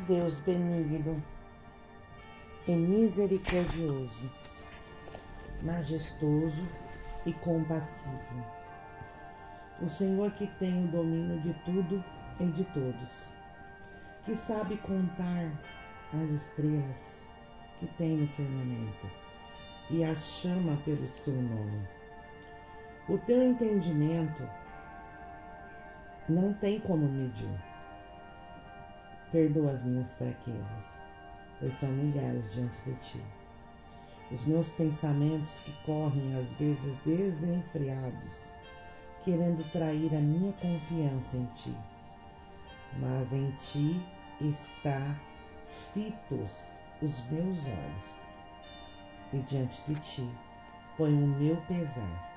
Deus benigno e misericordioso, majestoso e compassivo, o Senhor que tem o domínio de tudo e de todos, que sabe contar as estrelas que tem no firmamento e as chama pelo seu nome. O teu entendimento não tem como medir. Perdoa as minhas fraquezas, pois são milhares diante de ti. Os meus pensamentos que correm às vezes desenfreados, querendo trair a minha confiança em ti. Mas em ti está fitos os meus olhos, e diante de ti ponho o meu pesar.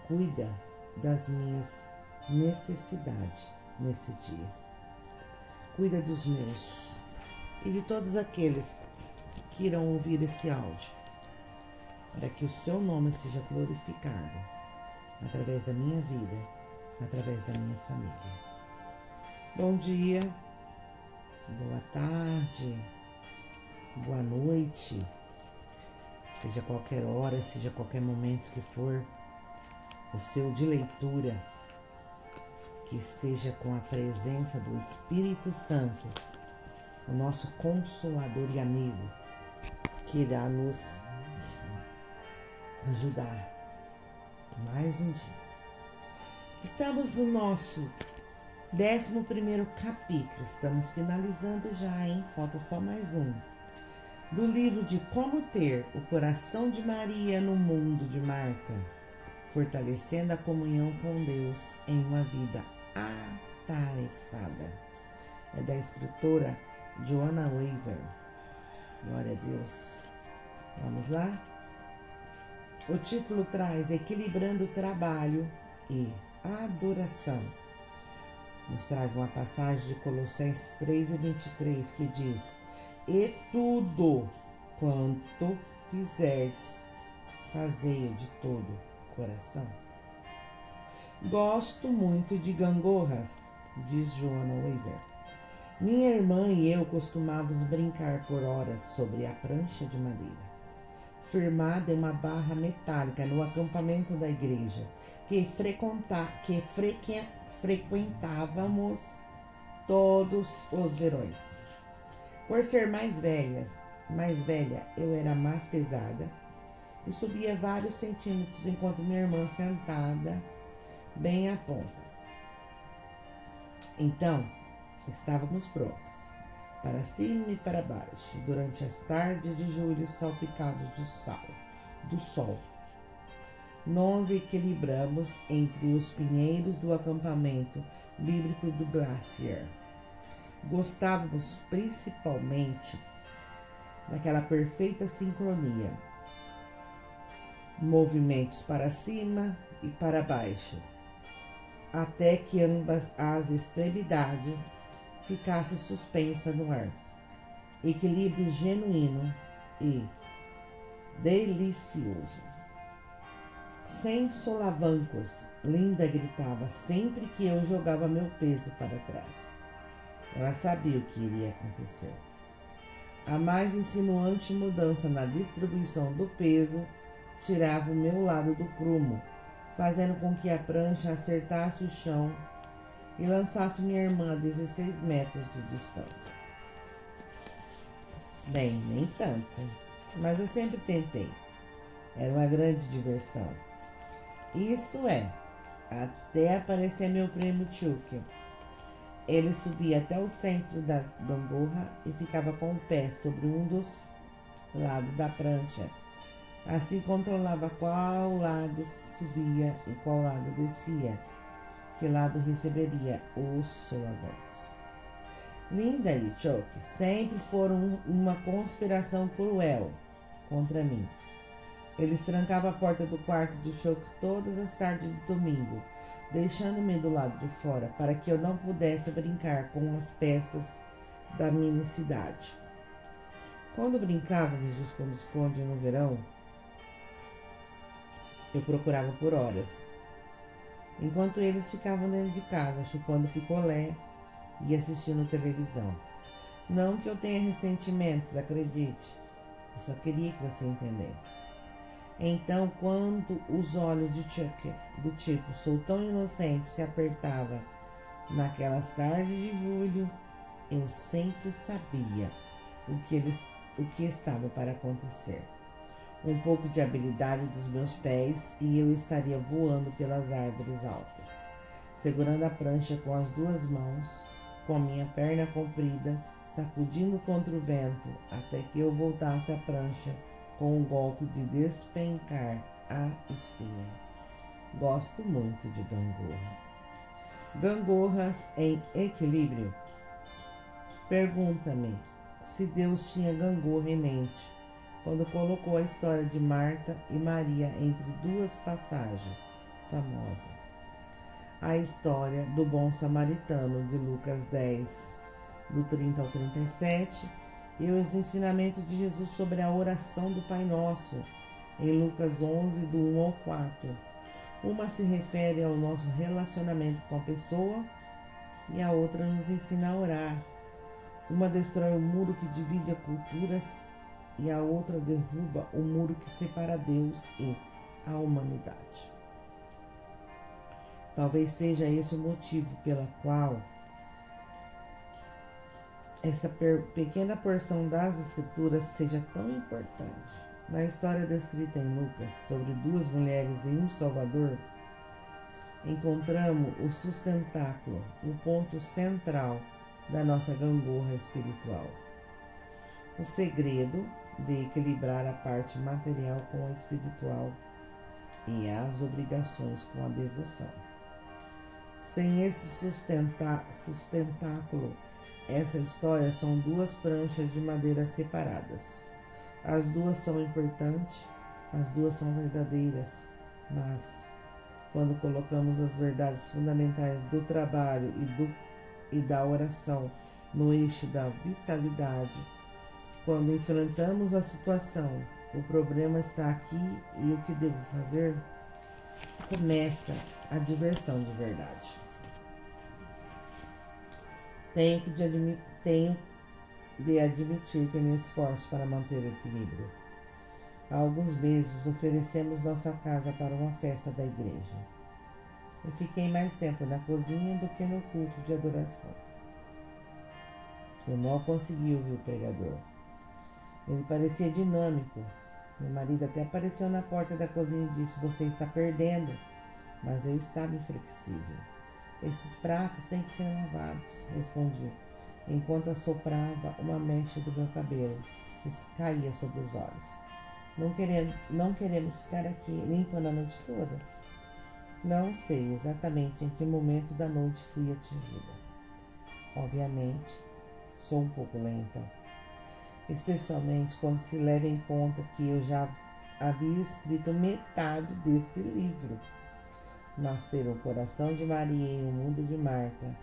Cuida das minhas necessidades nesse dia. Cuida dos meus e de todos aqueles que irão ouvir esse áudio, para que o seu nome seja glorificado através da minha vida, através da minha família. Bom dia, boa tarde, boa noite, seja qualquer hora, seja qualquer momento que for o seu de leitura, que esteja com a presença do Espírito Santo, o nosso Consolador e amigo, que irá nos ajudar mais um dia. Estamos no nosso 11º capítulo, estamos finalizando já, hein? Falta só mais um. Do livro de Como Ter o Coração de Maria no Mundo, de Marta, fortalecendo a comunhão com Deus em uma vida atarefada. É da escritora Joanna Weaver. Glória a Deus. Vamos lá? O título traz Equilibrando o Trabalho e Adoração. Nos traz uma passagem de Colossenses 3:23 que diz: E tudo quanto fizerdes, fazei-o de todo o coração. Gosto muito de gangorras, diz Joanna Weaver. Minha irmã e eu costumávamos brincar por horas sobre a prancha de madeira, firmada em uma barra metálica no acampamento da igreja, que frequentávamos todos os verões. Por ser mais velha, eu era mais pesada e subia vários centímetros, enquanto minha irmã sentada bem à ponta. Então, estávamos prontas, para cima e para baixo, durante as tardes de julho salpicados do sol. Nos equilibramos entre os pinheiros do acampamento bíblico do Glacier. Gostávamos principalmente daquela perfeita sincronia, movimentos para cima e para baixo, até que ambas as extremidades ficassem suspensas no ar. Equilíbrio genuíno e delicioso. Sem solavancos, Linda gritava sempre que eu jogava meu peso para trás. Ela sabia o que iria acontecer. A mais insinuante mudança na distribuição do peso tirava o meu lado do prumo, fazendo com que a prancha acertasse o chão e lançasse minha irmã a 16 metros de distância. Bem, nem tanto, mas eu sempre tentei. Era uma grande diversão. Isso é, até aparecer meu primo Chuck. Ele subia até o centro da gangorra e ficava com o pé sobre um dos lados da prancha. Assim controlava qual lado subia e qual lado descia, que lado receberia os solavancos. Linda e Chuck sempre foram uma conspiração cruel contra mim. Eles trancavam a porta do quarto de Chuck todas as tardes de domingo, deixando-me do lado de fora para que eu não pudesse brincar com as peças da minha cidade. Quando brincávamos de esconde-esconde no verão, eu procurava por horas, enquanto eles ficavam dentro de casa chupando picolé e assistindo televisão. Não que eu tenha ressentimentos, acredite. Eu só queria que você entendesse. Então, quando os olhos do tipo sou tão inocente se apertava naquelas tardes de julho, eu sempre sabia o que estava para acontecer. Um pouco de habilidade dos meus pés e eu estaria voando pelas árvores altas, segurando a prancha com as duas mãos, com a minha perna comprida, sacudindo contra o vento, até que eu voltasse à prancha com o golpe de despencar a espinha. Gosto muito de gangorra. Gangorras em equilíbrio. Pergunta-me se Deus tinha gangorra em mente quando colocou a história de Marta e Maria entre duas passagens famosas. A história do bom samaritano de Lucas 10, do 30 ao 37, e os ensinamentos de Jesus sobre a oração do Pai Nosso, em Lucas 11, do 1 ao 4. Uma se refere ao nosso relacionamento com a pessoa e a outra nos ensina a orar. Uma destrói o muro que divide as culturas e a outra derruba o muro que separa Deus e a humanidade. Talvez seja esse o motivo pela qual essa pequena porção das Escrituras seja tão importante. Na história descrita em Lucas sobre duas mulheres e um Salvador, encontramos o sustentáculo, o ponto central da nossa gangorra espiritual. O segredo de equilibrar a parte material com a espiritual e as obrigações com a devoção. Sem esse sustentáculo, essa história são duas pranchas de madeira separadas. As duas são importantes, as duas são verdadeiras, mas quando colocamos as verdades fundamentais do trabalho e da oração no eixo da vitalidade, quando enfrentamos a situação, o problema está aqui e o que devo fazer, começa a diversão de verdade. Tenho de admitir que me esforço para manter o equilíbrio. Há alguns meses oferecemos nossa casa para uma festa da igreja. Eu fiquei mais tempo na cozinha do que no culto de adoração. Eu mal consegui ouvir o pregador. Ele parecia dinâmico. Meu marido até apareceu na porta da cozinha e disse: "Você está perdendo." Mas eu estava inflexível. "Esses pratos têm que ser lavados", respondi, enquanto assoprava uma mecha do meu cabelo, que caía sobre os olhos. Não queremos ficar aqui limpando a noite toda?" Não sei exatamente em que momento da noite fui atingida. Obviamente, sou um pouco lenta, especialmente quando se leva em conta que eu já havia escrito metade deste livro. Mas ter o coração de Maria e o mundo de Marta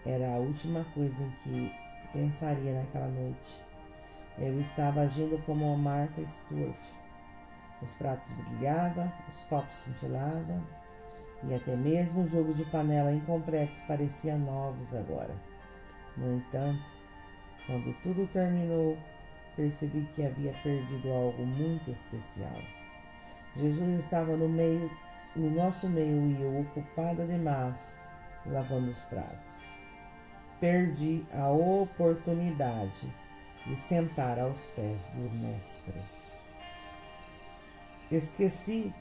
era a última coisa em que pensaria naquela noite. Eu estava agindo como uma Martha Stewart. Os pratos brilhavam, os copos cintilavam, e até mesmo o jogo de panela incompleto parecia novos agora. No entanto, quando tudo terminou, percebi que havia perdido algo muito especial. Jesus estava no nosso meio e eu, ocupada demais, lavando os pratos. Perdi a oportunidade de sentar aos pés do Mestre. Esqueci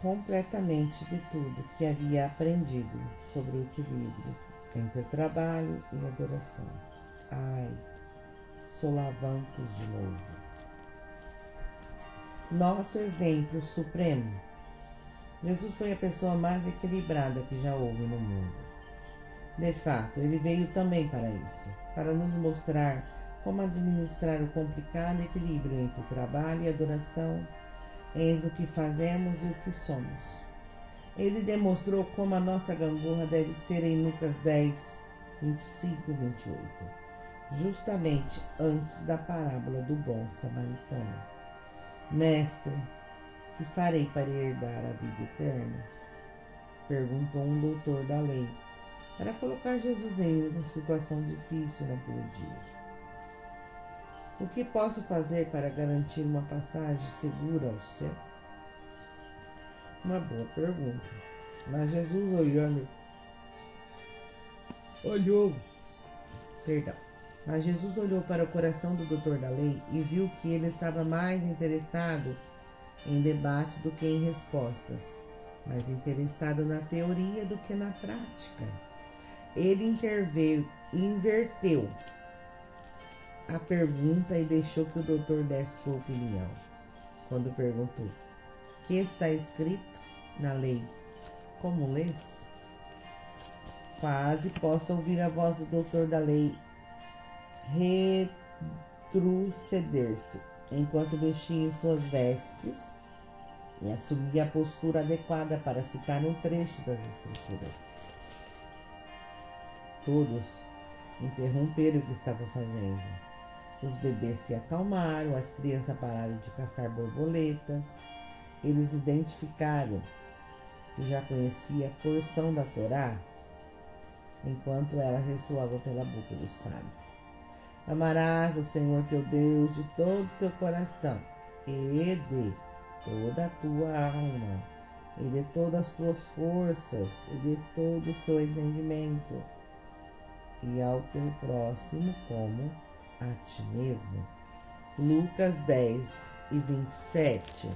completamente de tudo que havia aprendido sobre o equilíbrio entre trabalho e adoração. Ai, solavancos de novo. Nosso exemplo supremo. Jesus foi a pessoa mais equilibrada que já houve no mundo. De fato, ele veio também para isso, para nos mostrar como administrar o complicado equilíbrio entre o trabalho e a adoração, entre o que fazemos e o que somos. Ele demonstrou como a nossa gangorra deve ser em Lucas 10, 25 e 28, justamente antes da parábola do bom samaritano. "Mestre, que farei para herdar a vida eterna?" perguntou um doutor da lei, para colocar Jesus em uma situação difícil naquele dia. O que posso fazer para garantir uma passagem segura ao céu? Uma boa pergunta. Mas Jesus olhou para o coração do doutor da lei e viu que ele estava mais interessado em debates do que em respostas, mais interessado na teoria do que na prática. Ele inverteu a pergunta e deixou que o doutor desse sua opinião. Quando perguntou: "Que está escrito na lei? Como lês?" Quase posso ouvir a voz do doutor da lei retroceder-se, enquanto mexia em suas vestes e assumia a postura adequada para citar um trecho das Escrituras. Todos interromperam o que estavam fazendo. Os bebês se acalmaram, as crianças pararam de caçar borboletas. Eles identificaram que já conhecia a porção da Torá, enquanto ela ressoava pela boca do sábio. Amarás o Senhor teu Deus de todo o teu coração e de toda a tua alma, e de todas as tuas forças, e de todo o seu entendimento, e ao teu próximo como a ti mesmo. Lucas 10:27.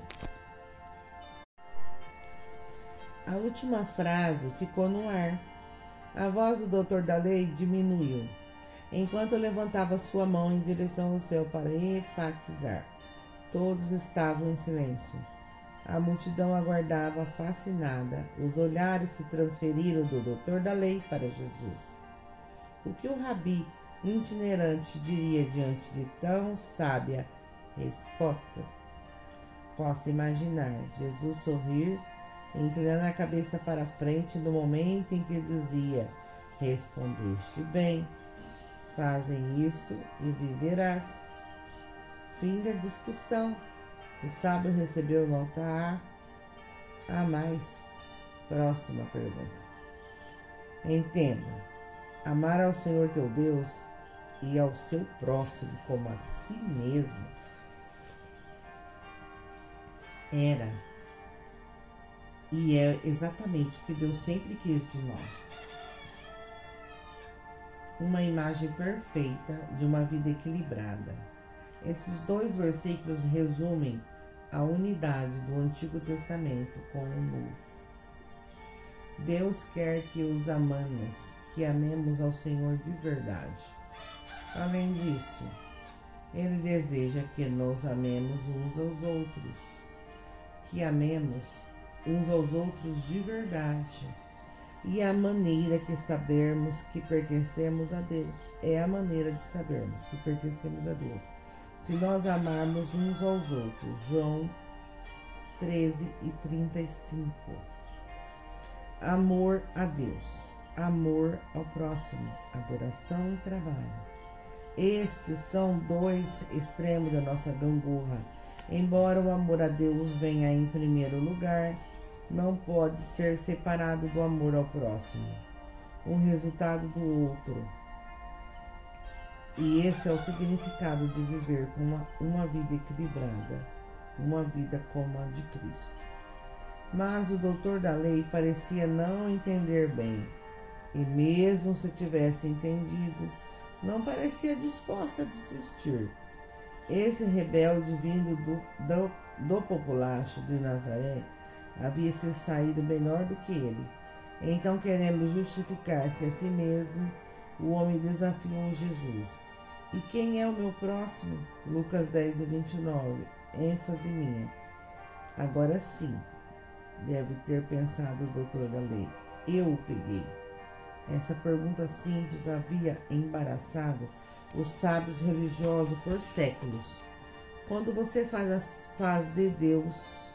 A última frase ficou no ar. A voz do doutor da lei diminuiu, enquanto levantava sua mão em direção ao céu para enfatizar. Todos estavam em silêncio. A multidão aguardava fascinada. Os olhares se transferiram do doutor da lei para Jesus. O que o rabi itinerante diria diante de tão sábia resposta? Posso imaginar Jesus sorrir, inclinando a cabeça para frente no momento em que dizia: "Respondeste bem, fazem isso e viverás." Fim da discussão. O sábio recebeu nota A. A mais. Próxima pergunta. Entenda: amar ao Senhor teu Deus e ao seu próximo como a si mesmo era e é exatamente o que Deus sempre quis de nós. Uma imagem perfeita de uma vida equilibrada. Esses dois versículos resumem a unidade do Antigo Testamento com o Novo. Deus quer que os amamos, que amemos ao Senhor de verdade. Além disso, Ele deseja que nos amemos uns aos outros, que amemos uns aos outros de verdade. E a maneira que sabermos que pertencemos a Deus, é a maneira de sabermos que pertencemos a Deus, se nós amarmos uns aos outros. João 13:35. Amor a Deus, amor ao próximo, adoração e trabalho. Estes são dois extremos da nossa gangorra. Embora o amor a Deus venha em primeiro lugar, não pode ser separado do amor ao próximo, um resultado do outro. E esse é o significado de viver com uma vida equilibrada, uma vida como a de Cristo. Mas o doutor da lei parecia não entender bem, e mesmo se tivesse entendido, não parecia disposta a desistir. Esse rebelde vindo do populacho de Nazaré havia se saído melhor do que ele. Então, querendo justificar-se a si mesmo, o homem desafiou Jesus. E quem é o meu próximo? Lucas 10:29, ênfase minha. Agora sim, deve ter pensado o doutor da lei. Eu o peguei. Essa pergunta simples havia embaraçado os sábios religiosos por séculos. Quando você faz de Deus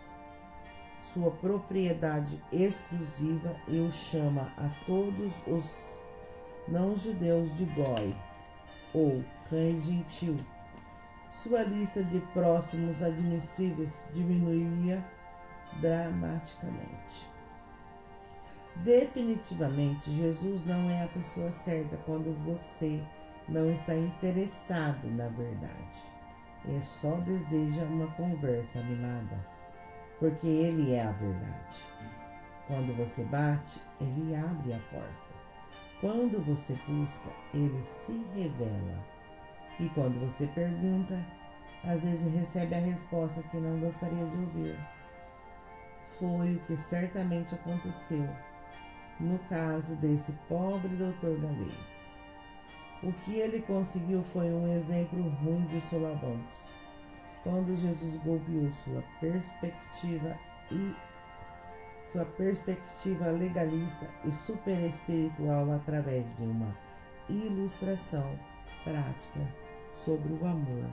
sua propriedade exclusiva e o chama a todos os não-judeus de Goi, ou cães gentil, sua lista de próximos admissíveis diminuiria dramaticamente. Definitivamente, Jesus não é a pessoa certa quando você não está interessado na verdade. e só deseja uma conversa animada, porque Ele é a verdade. Quando você bate, Ele abre a porta. Quando você busca, Ele se revela. E quando você pergunta, às vezes recebe a resposta que não gostaria de ouvir. Foi o que certamente aconteceu no caso desse pobre doutor da lei. O que ele conseguiu foi um exemplo ruim de solavancos. Quando Jesus golpeou sua perspectiva legalista e super espiritual através de uma ilustração prática sobre o amor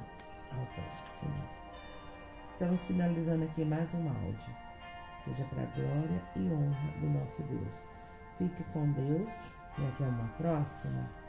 ao próximo. Estamos finalizando aqui mais um áudio. Seja para a glória e honra do nosso Deus. Fique com Deus e até uma próxima.